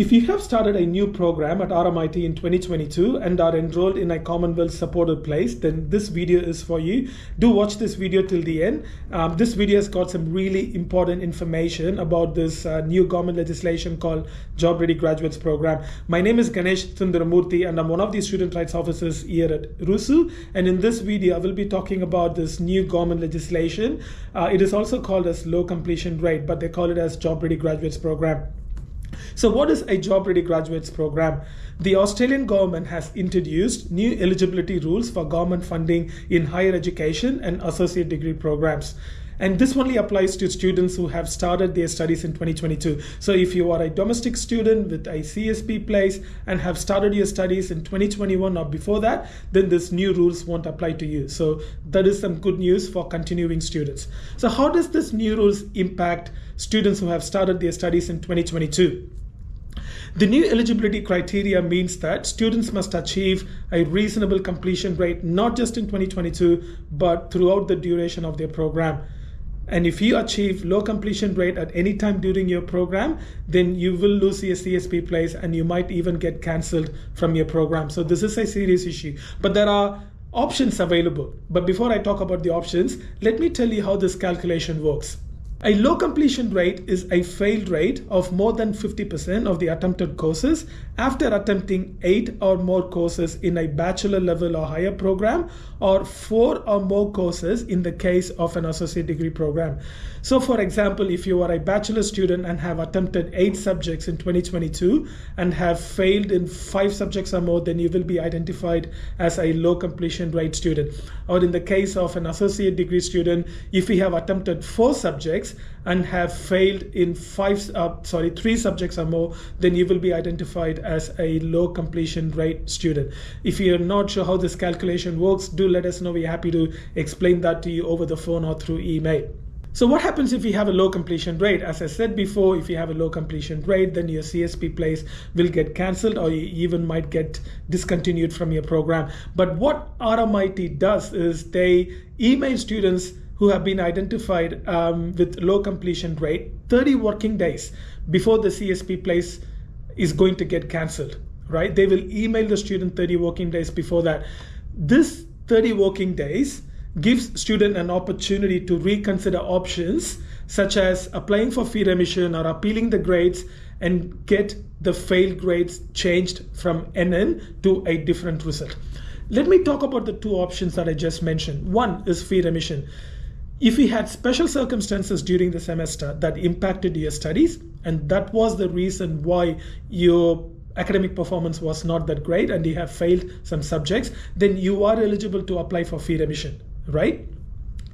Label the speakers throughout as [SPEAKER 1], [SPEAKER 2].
[SPEAKER 1] If you have started a new program at RMIT in 2022 and are enrolled in a Commonwealth supported place, then this video is for you. Do watch this video till the end. This video has got some really important information about this new government legislation called Job Ready Graduates Program. My name is Ganesh Sundaramurthy and I'm one of the student rights officers here at RUSU. And in this video, I will be talking about this new government legislation. It is also called as low completion rate, but they call it as Job Ready Graduates Program. So what is a Job Ready Graduates Program? The Australian government has introduced new eligibility rules for government funding in higher education and associate degree programs. And this only applies to students who have started their studies in 2022. So if you are a domestic student with a CSP place and have started your studies in 2021 or before that, then this new rules won't apply to you. So that is some good news for continuing students. So how does this new rules impact students who have started their studies in 2022? The new eligibility criteria means that students must achieve a reasonable completion rate, not just in 2022, but throughout the duration of their program. And if you achieve low completion rate at any time during your program, then you will lose your CSP place and you might even get cancelled from your program. So this is a serious issue. But there are options available. But before I talk about the options, let me tell you how this calculation works. A low completion rate is a fail rate of more than 50% of the attempted courses after attempting 8 or more courses in a bachelor level or higher program, or 4 or more courses in the case of an associate degree program. So for example, if you are a bachelor student and have attempted 8 subjects in 2022 and have failed in 5 subjects or more, then you will be identified as a low completion rate student. Or in the case of an associate degree student, if you have attempted 4 subjects and have failed in 3 subjects or more, then you will be identified as a low completion rate student. If you're not sure how this calculation works, do let us know. We're happy to explain that to you over the phone or through email. So what happens if you have a low completion rate? As I said before, if you have a low completion rate, then your CSP place will get cancelled or you even might get discontinued from your program. But what RMIT does is they email students who have been identified with low completion rate 30 working days before the CSP place is going to get cancelled, right? They will email the student 30 working days before that. This 30 working days gives student an opportunity to reconsider options such as applying for fee remission or appealing the grades and get the failed grades changed from NN to a different result. Let me talk about the 2 options that I just mentioned. One is fee remission. If you had special circumstances during the semester that impacted your studies, and that was the reason why your academic performance was not that great and you have failed some subjects, then you are eligible to apply for fee remission, right?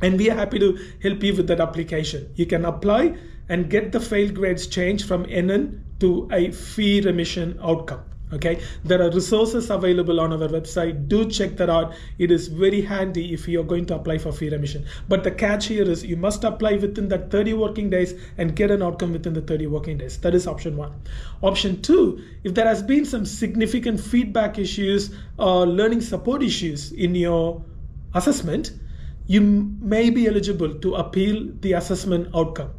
[SPEAKER 1] And we are happy to help you with that application. You can apply and get the failed grades changed from NN to a fee remission outcome. Okay, there are resources available on our website. Do check that out. It is very handy if you're going to apply for fee remission. But the catch here is you must apply within that 30 working days and get an outcome within the 30 working days. That is option 1. Option 2, if there has been some significant feedback issues or learning support issues in your assessment, you may be eligible to appeal the assessment outcome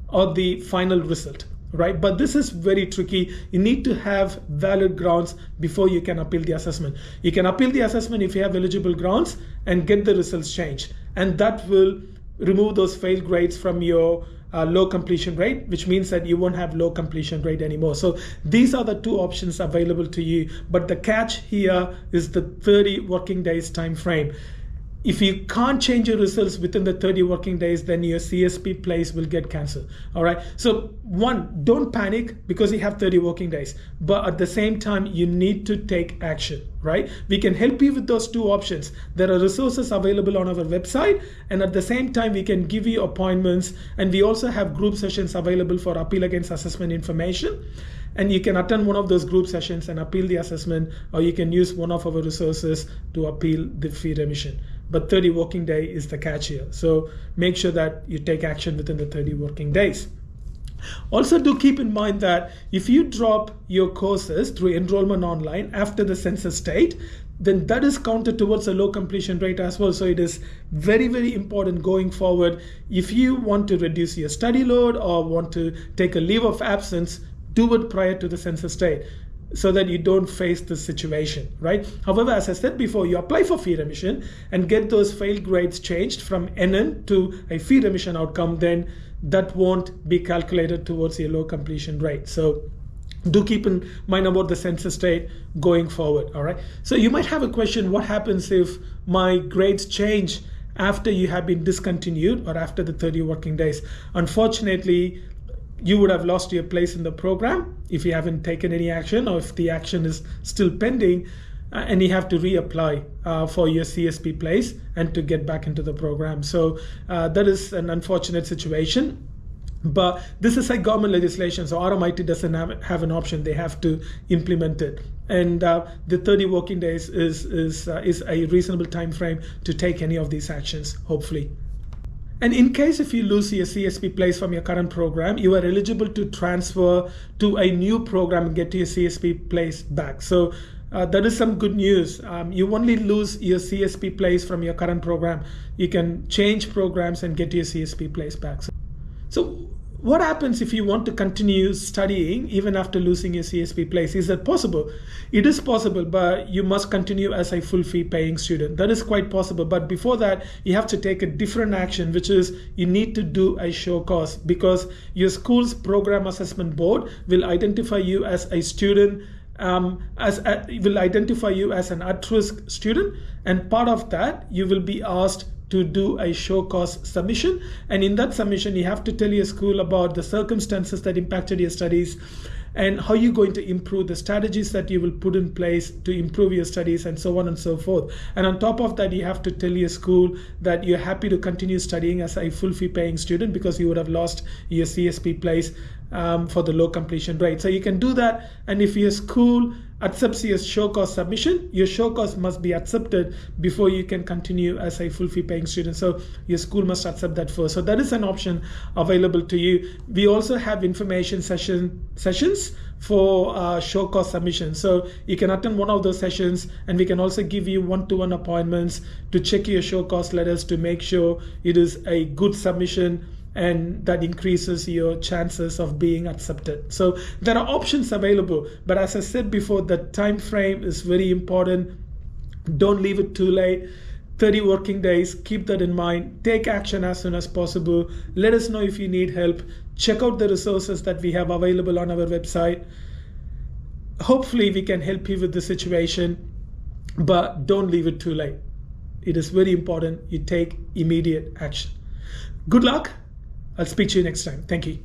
[SPEAKER 1] or the final result. Right, but this is very tricky. You need to have valid grounds before you can appeal the assessment. You can appeal the assessment if you have eligible grounds and get the results changed, and that will remove those failed grades from your low completion rate, which means that you won't have low completion rate anymore. So these are the 2 options available to you, but the catch here is the 30 working days time frame. If you can't change your results within the 30 working days, then your CSP place will get cancelled. All right. So 1, don't panic because you have 30 working days. But at the same time, you need to take action, right? We can help you with those 2 options. There are resources available on our website. And at the same time, we can give you appointments. And we also have group sessions available for appeal against assessment information. And you can attend one of those group sessions and appeal the assessment, or you can use one of our resources to appeal the fee remission. But 30 working day is the catch here. So make sure that you take action within the 30 working days. Also do keep in mind that if you drop your courses through enrollment online after the census date, then that is counted towards a low completion rate as well. So it is very, very important going forward. If you want to reduce your study load or want to take a leave of absence, do it prior to the census date so that you don't face this situation, right? However, as I said before, you apply for fee remission and get those failed grades changed from NN to a fee remission outcome, then that won't be calculated towards your low completion rate. So do keep in mind about the census date going forward, all right? So you might have a question, what happens if my grades change after you have been discontinued or after the 30 working days? Unfortunately, you would have lost your place in the program if you haven't taken any action, or if the action is still pending, and you have to reapply for your CSP place and to get back into the program. So that is an unfortunate situation. But this is like government legislation, so RMIT doesn't have an option. They have to implement it. And the 30 working days is a reasonable time frame to take any of these actions, hopefully. And in case if you lose your CSP place from your current program, you are eligible to transfer to a new program and get your CSP place back. So that is some good news. You only lose your CSP place from your current program. You can change programs and get your CSP place back. So what happens if you want to continue studying even after losing your CSP place? Is that possible? It is possible, but you must continue as a full fee paying student. That is quite possible. But before that, you have to take a different action, which is you need to do a show cause, because your school's program assessment board will identify you as a student, will identify you as an at-risk student. And part of that, you will be asked to do a show cause submission, and in that submission you have to tell your school about the circumstances that impacted your studies and how you're going to improve, the strategies that you will put in place to improve your studies, and so on and so forth. And on top of that, you have to tell your school that you're happy to continue studying as a full fee paying student because you would have lost your CSP place for the low completion rate. So you can do that, and if your school accepts your show cause submission, your show cause must be accepted before you can continue as a full fee paying student. So your school must accept that first. So that is an option available to you. We also have information sessions for show cause submission. So you can attend one of those sessions, and we can also give you one-to-one appointments to check your show cause letters to make sure it is a good submission, and that increases your chances of being accepted. So there are options available, but as I said before, the time frame is very important. Don't leave it too late. 30 working days, keep that in mind. Take action as soon as possible. Let us know if you need help. Check out the resources that we have available on our website. Hopefully we can help you with the situation, but don't leave it too late. It is very important you take immediate action. Good luck. I'll speak to you next time. Thank you.